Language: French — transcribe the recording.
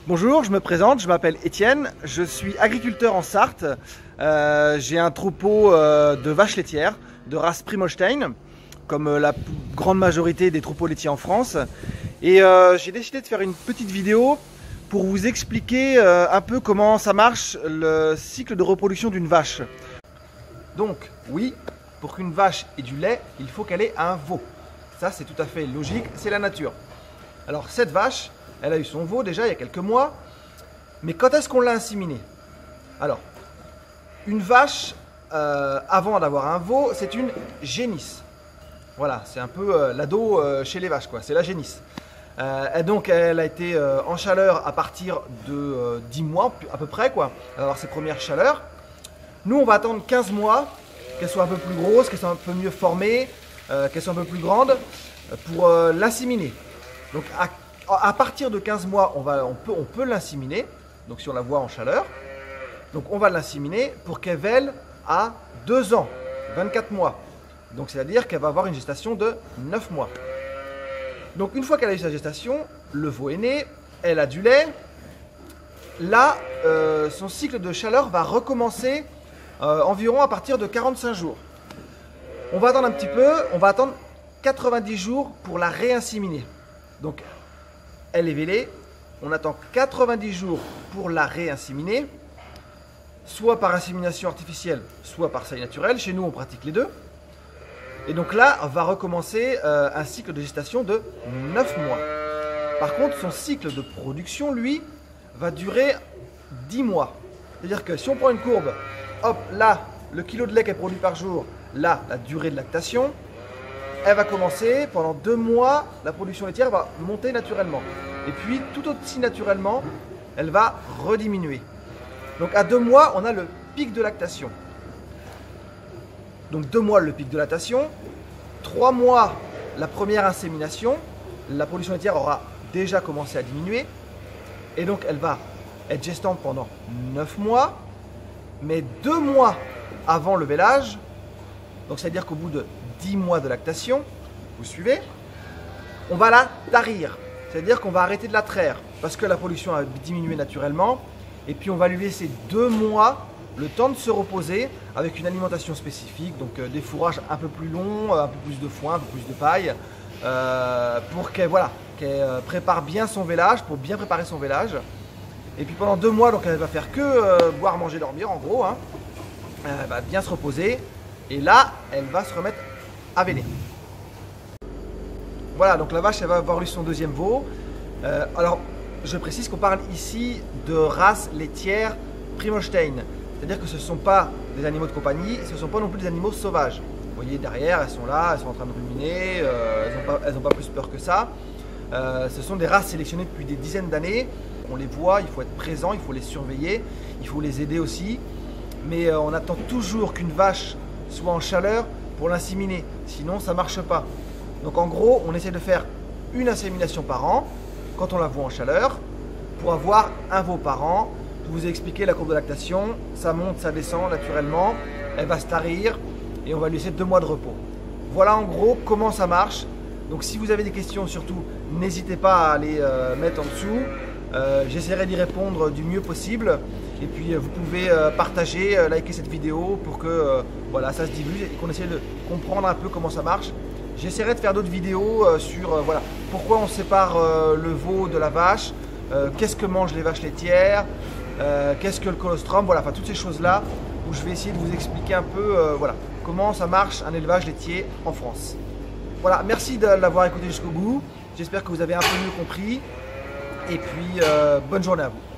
Bonjour, je me présente, je m'appelle Étienne, je suis agriculteur en Sarthe. J'ai un troupeau de vaches laitières de race Primostein, comme la grande majorité des troupeaux laitiers en France. Et j'ai décidé de faire une petite vidéo pour vous expliquer un peu comment ça marche le cycle de reproduction d'une vache. Donc oui, pour qu'une vache ait du lait, il faut qu'elle ait un veau. Ça c'est tout à fait logique, c'est la nature. Alors cette vache, elle a eu son veau déjà il y a quelques mois, mais quand est-ce qu'on l'a inséminée? Alors, une vache, avant d'avoir un veau, c'est une génisse. Voilà, c'est un peu l'ado chez les vaches, quoi. C'est la génisse. Et donc, elle a été en chaleur à partir de 10 mois, à peu près, quoi. Elle va avoir ses premières chaleurs. Nous, on va attendre 15 mois, qu'elle soit un peu plus grosse, qu'elle soit un peu mieux formée, qu'elle soit un peu plus grande, pour l'inséminer. Donc, à partir de 15 mois, on peut l'inséminer, donc si on la voit en chaleur. Donc on va l'inséminer pour qu'elle vèle à 2 ans, 24 mois. Donc c'est-à-dire qu'elle va avoir une gestation de 9 mois. Donc une fois qu'elle a eu sa gestation, le veau est né, elle a du lait. Là, son cycle de chaleur va recommencer environ à partir de 45 jours. On va attendre un petit peu, on va attendre 90 jours pour la réinséminer. Donc elle est vélée, on attend 90 jours pour la réinséminer, soit par insémination artificielle, soit par seuil naturel. Chez nous, on pratique les deux. Et donc là, va recommencer un cycle de gestation de 9 mois. Par contre, son cycle de production, lui, va durer 10 mois. C'est-à-dire que si on prend une courbe, hop, là, le kilo de lait qu'elle produit par jour, là, la durée de lactation, elle va commencer, pendant 2 mois, la production laitière va monter naturellement. Et puis, tout aussi naturellement, elle va rediminuer. Donc, à 2 mois, on a le pic de lactation. Donc, 2 mois, le pic de lactation. 3 mois, la première insémination. La production laitière aura déjà commencé à diminuer. Et donc, elle va être gestante pendant 9 mois. Mais 2 mois avant le vélage, donc c'est-à-dire qu'au bout de 10 mois de lactation, vous suivez, on va la tarir. C'est-à-dire qu'on va arrêter de la traire parce que la production a diminué naturellement. Et puis on va lui laisser 2 mois le temps de se reposer avec une alimentation spécifique, donc des fourrages un peu plus longs, un peu plus de foin, un peu plus de paille, pour qu'elle prépare bien son vélage, pour bien préparer son vélage. Et puis pendant 2 mois, donc elle va faire que boire, manger, dormir en gros. Hein. Elle va bien se reposer et là, elle va se remettre à véler. Voilà, donc la vache, elle va avoir eu son deuxième veau. Alors, je précise qu'on parle ici de race laitière Primostein. C'est-à-dire que ce ne sont pas des animaux de compagnie, ce ne sont pas non plus des animaux sauvages. Vous voyez, derrière, elles sont là, elles sont en train de ruminer, elles n'ont pas plus peur que ça. Ce sont des races sélectionnées depuis des dizaines d'années. On les voit, il faut être présent, il faut les surveiller, il faut les aider aussi. Mais on attend toujours qu'une vache soit en chaleur pour l'inséminer, sinon ça ne marche pas. Donc en gros, on essaie de faire une insémination par an, quand on la voit en chaleur, pour avoir un veau par an. Je vous ai expliqué la courbe de lactation, ça monte, ça descend naturellement, elle va se tarir et on va lui laisser 2 mois de repos. Voilà en gros comment ça marche. Donc si vous avez des questions surtout, n'hésitez pas à les mettre en dessous. J'essaierai d'y répondre du mieux possible. Et puis vous pouvez partager, liker cette vidéo pour que voilà, ça se diffuse et qu'on essaie de comprendre un peu comment ça marche. J'essaierai de faire d'autres vidéos sur voilà, pourquoi on sépare le veau de la vache, qu'est-ce que mangent les vaches laitières, qu'est-ce que le colostrum, voilà, enfin toutes ces choses-là où je vais essayer de vous expliquer un peu voilà, comment ça marche un élevage laitier en France. Voilà, merci de l'avoir écouté jusqu'au bout, j'espère que vous avez un peu mieux compris et puis bonne journée à vous.